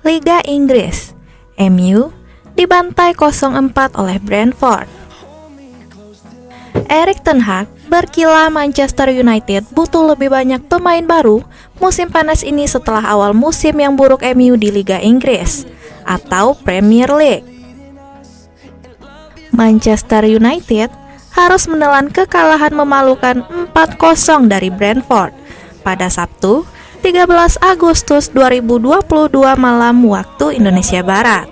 Liga Inggris, MU dibantai 0-4 oleh Brentford. Erik ten Hag berkilah Manchester United butuh lebih banyak pemain baru musim panas ini setelah awal musim yang buruk MU di Liga Inggris atau Premier League. Manchester United harus menelan kekalahan memalukan 4-0 dari Brentford pada Sabtu 13 Agustus 2022 malam waktu Indonesia Barat.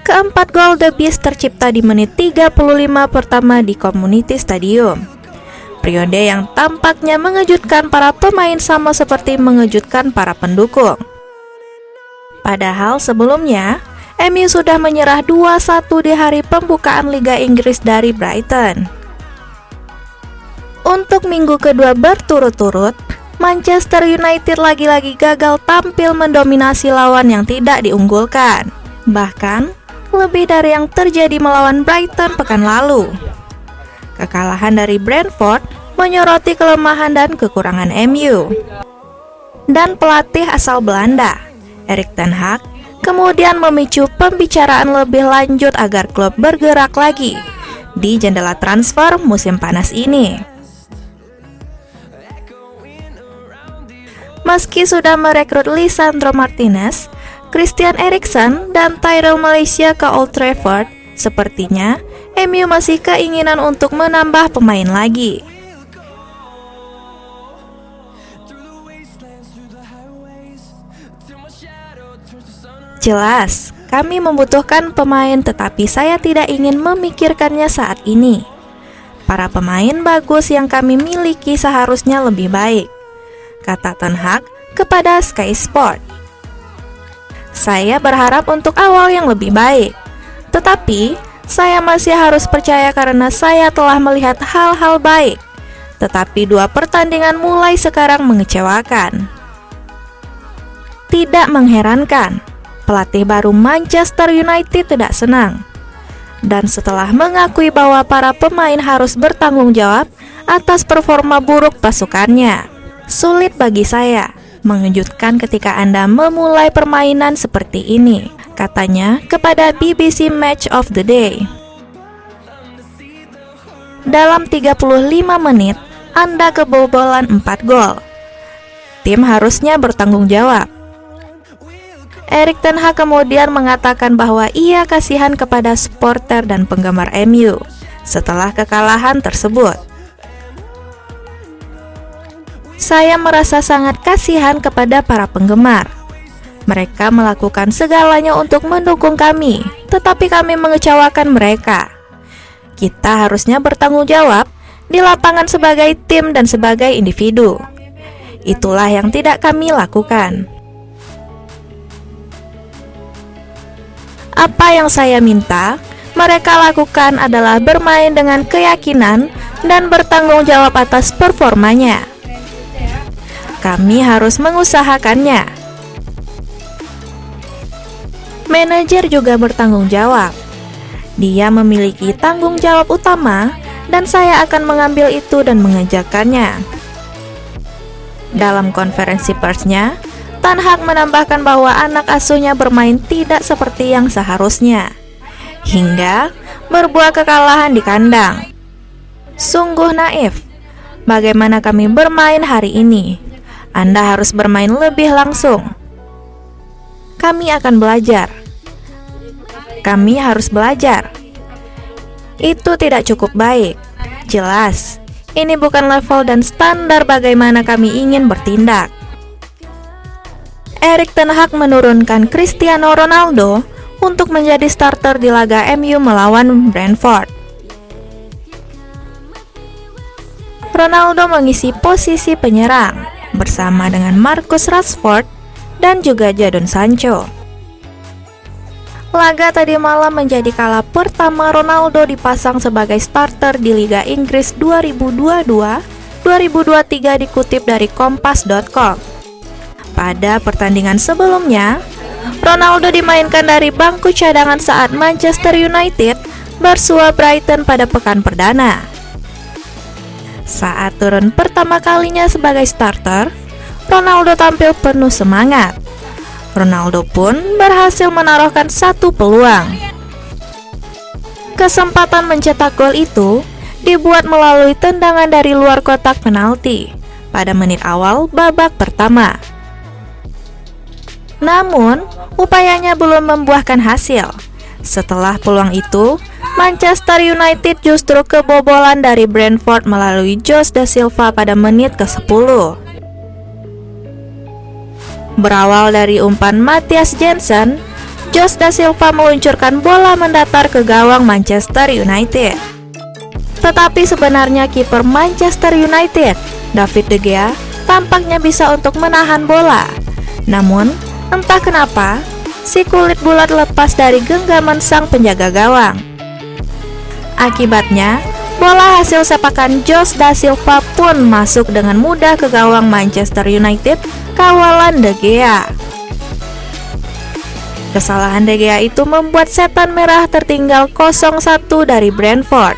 Keempat gol The Beast tercipta di menit 35 pertama di Community Stadium. Periode yang tampaknya mengejutkan para pemain sama seperti mengejutkan para pendukung. Padahal sebelumnya, MU sudah menyerah 2-1 di hari pembukaan Liga Inggris dari Brighton. Untuk minggu kedua berturut-turut, Manchester United lagi-lagi gagal tampil mendominasi lawan yang tidak diunggulkan. Bahkan, lebih dari yang terjadi melawan Brighton pekan lalu. Kekalahan dari Brentford menyoroti kelemahan dan kekurangan MU. Dan pelatih asal Belanda, Erik ten Hag, kemudian memicu pembicaraan lebih lanjut agar klub bergerak lagi di jendela transfer musim panas ini. Meski sudah merekrut Lisandro Martinez, Christian Eriksen, dan Tyrell Malaysia ke Old Trafford, sepertinya MU masih keinginan untuk menambah pemain lagi. Jelas, kami membutuhkan pemain tetapi saya tidak ingin memikirkannya saat ini. Para pemain bagus yang kami miliki seharusnya lebih baik, kata ten Hag kepada Sky Sport. Saya berharap untuk awal yang lebih baik, tetapi saya masih harus percaya karena saya telah melihat hal-hal baik. Tetapi 2 pertandingan mulai sekarang mengecewakan. Tidak mengherankan, pelatih baru Manchester United tidak senang. Dan setelah mengakui bahwa para pemain harus bertanggung jawab atas performa buruk pasukannya. Sulit bagi saya, mengejutkan ketika Anda memulai permainan seperti ini, katanya kepada BBC Match of the Day. Dalam 35 menit, Anda kebobolan 4 gol. Tim harusnya bertanggung jawab. Erik ten Hag kemudian mengatakan bahwa ia kasihan kepada supporter dan penggemar MU setelah kekalahan tersebut. Saya merasa sangat kasihan kepada para penggemar. Mereka melakukan segalanya untuk mendukung kami, tetapi kami mengecewakan mereka. Kita harusnya bertanggung jawab di lapangan sebagai tim dan sebagai individu. Itulah yang tidak kami lakukan. Apa yang saya minta mereka lakukan adalah bermain dengan keyakinan dan bertanggung jawab atas performanya. Kami harus mengusahakannya. Manajer juga bertanggung jawab. Dia memiliki tanggung jawab utama dan saya akan mengambil itu dan mengejarkannya. Dalam konferensi persnya, ten Hag menambahkan bahwa anak asuhnya bermain tidak seperti yang seharusnya, hingga berbuah kekalahan di kandang. Sungguh naif. Bagaimana kami bermain hari ini? Anda harus bermain lebih langsung. Kami akan belajar. Kami harus belajar. Itu tidak cukup baik. Jelas, ini bukan level dan standar bagaimana kami ingin bertindak. Erik ten Hag menurunkan Cristiano Ronaldo untuk menjadi starter di laga MU melawan Brentford. Ronaldo mengisi posisi penyerang bersama dengan Marcus Rashford dan juga Jadon Sancho. Laga tadi malam menjadi kala pertama Ronaldo dipasang sebagai starter di Liga Inggris 2022-2023 dikutip dari Kompas.com. Pada pertandingan sebelumnya, Ronaldo dimainkan dari bangku cadangan saat Manchester United bersua Brighton pada pekan perdana. Saat turun pertama kalinya sebagai starter, Ronaldo tampil penuh semangat. Ronaldo pun berhasil menaruhkan satu peluang. Kesempatan mencetak gol itu dibuat melalui tendangan dari luar kotak penalti pada menit awal babak pertama. Namun, upayanya belum membuahkan hasil. Setelah peluang itu, Manchester United justru kebobolan dari Brentford melalui Jose da Silva pada menit ke-10. Berawal dari umpan Matthias Jensen, Jose da Silva meluncurkan bola mendatar ke gawang Manchester United. Tetapi sebenarnya kiper Manchester United, David De Gea, tampaknya bisa untuk menahan bola. Namun, entah kenapa, si kulit bulat lepas dari genggaman sang penjaga gawang. Akibatnya, bola hasil sepakan Jose da Silva pun masuk dengan mudah ke gawang Manchester United kawalan De Gea. Kesalahan De Gea itu membuat setan merah tertinggal 0-1 dari Brentford.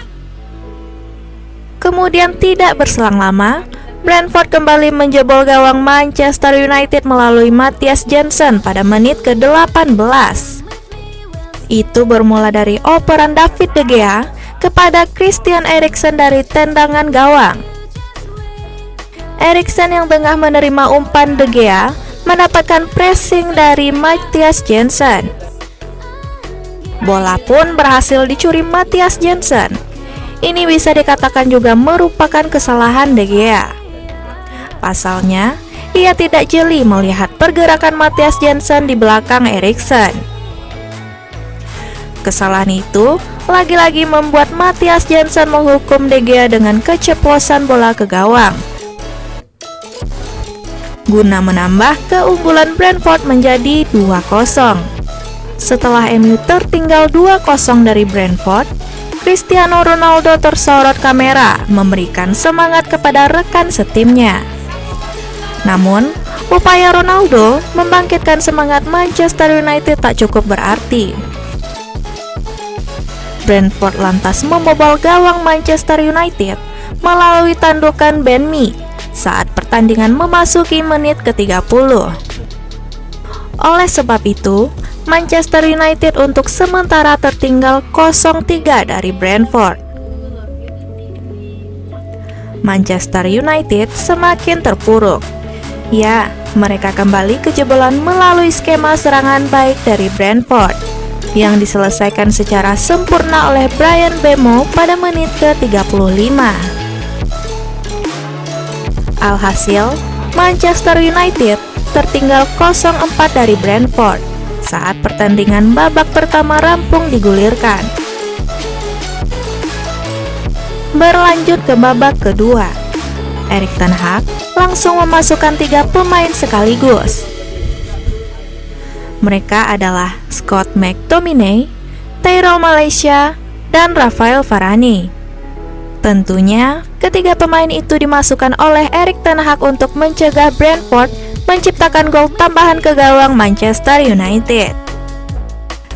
Kemudian tidak berselang lama, Brentford kembali menjebol gawang Manchester United melalui Matthias Jensen pada menit ke-18. Itu bermula dari operan David De Gea kepada Christian Eriksen dari tendangan gawang. Eriksen yang tengah menerima umpan De Gea mendapatkan pressing dari Matthias Jensen. Bola pun berhasil dicuri Matthias Jensen. Ini bisa dikatakan juga merupakan kesalahan De Gea. Pasalnya, ia tidak jeli melihat pergerakan Matthias Jensen di belakang Eriksen. Kesalahan itu lagi-lagi membuat Matthias Jensen menghukum De Gea dengan keceplosan bola ke gawang, guna menambah keunggulan Brentford menjadi 2-0. Setelah MU tertinggal 2-0 dari Brentford, Cristiano Ronaldo tersorot kamera memberikan semangat kepada rekan setimnya. Namun, upaya Ronaldo membangkitkan semangat Manchester United tak cukup berarti. Brentford lantas membobol gawang Manchester United melalui tandukan Ben Mee saat pertandingan memasuki menit ke-30. Oleh sebab itu, Manchester United untuk sementara tertinggal 0-3 dari Brentford. Manchester United semakin terpuruk. Ya, mereka kembali kejebolan melalui skema serangan baik dari Brentford yang diselesaikan secara sempurna oleh Bryan Mbeumo pada menit ke-35. Alhasil, Manchester United tertinggal 0-4 dari Brentford saat pertandingan babak pertama rampung digulirkan. Berlanjut ke babak kedua, Erik ten Hag langsung memasukkan 3 pemain sekaligus. Mereka adalah Scott McTominay, Tyrell Malaysia, dan Rafael Varane. Tentunya, ketiga pemain itu dimasukkan oleh Erik ten Hag untuk mencegah Brentford menciptakan gol tambahan ke gawang Manchester United.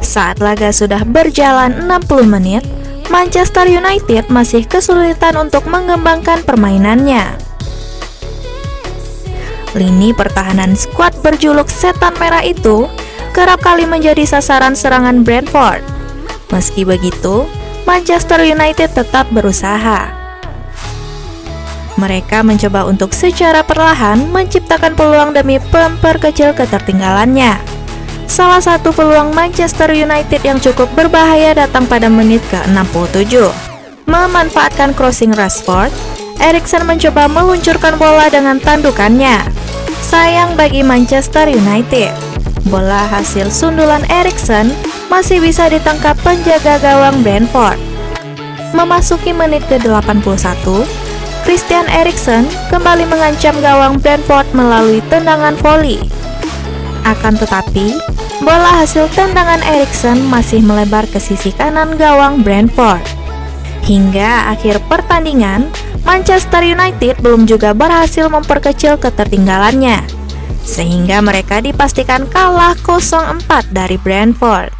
Saat laga sudah berjalan 60 menit, Manchester United masih kesulitan untuk mengembangkan permainannya. Lini pertahanan skuad berjuluk Setan Merah itu kerap kali menjadi sasaran serangan Brentford. Meski begitu, Manchester United tetap berusaha. Mereka mencoba untuk secara perlahan menciptakan peluang demi memperkecil ketertinggalannya. Salah satu peluang Manchester United yang cukup berbahaya datang pada menit ke-67. Memanfaatkan crossing Rashford, Eriksen mencoba meluncurkan bola dengan tandukannya. Sayang bagi Manchester United, bola hasil sundulan Eriksen masih bisa ditangkap penjaga gawang Brentford. Memasuki menit ke-81, Christian Eriksen kembali mengancam gawang Brentford melalui tendangan voli. Akan tetapi, bola hasil tendangan Eriksen masih melebar ke sisi kanan gawang Brentford. Hingga akhir pertandingan, Manchester United belum juga berhasil memperkecil ketertinggalannya, sehingga mereka dipastikan kalah 0-4 dari Brentford.